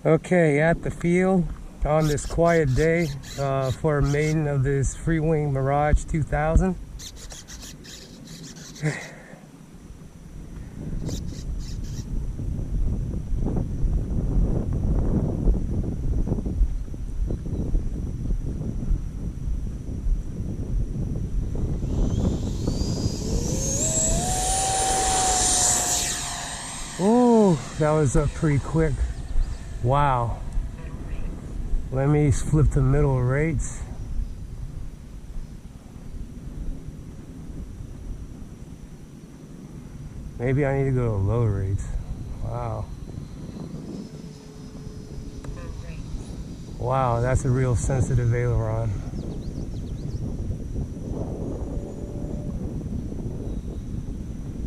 Okay, at the field on this quiet day for Maiden of this Freewing Mirage 2000. Oh, that was up pretty quick. Wow. Let me flip to middle rates. Maybe I need to go to low rates. Wow. Wow, that's a real sensitive aileron.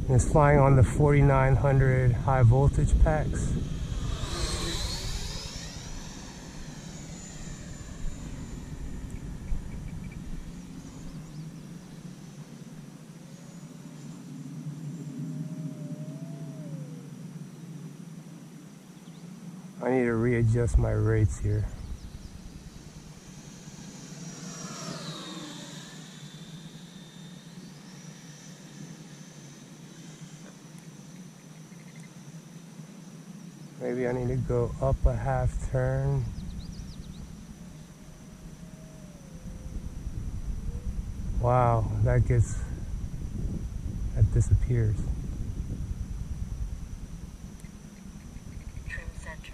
It's flying on the 4900 high voltage packs. I need to readjust my rates here. Maybe I need to go up a half turn. Wow, that disappears. Trim center.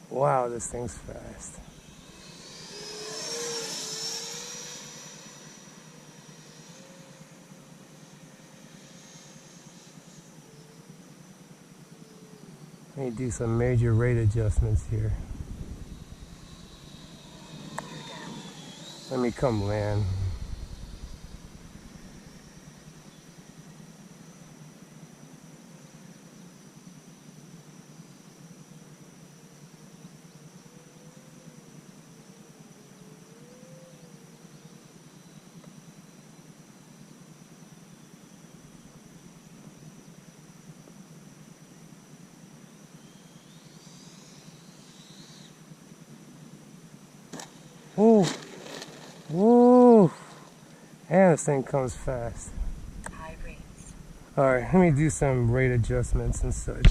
Wow, this thing's fast. I need to do some major rate adjustments here. Let me come land. Whoa, whoa, and this thing comes fast. High rates. All right, let me do some rate adjustments and such.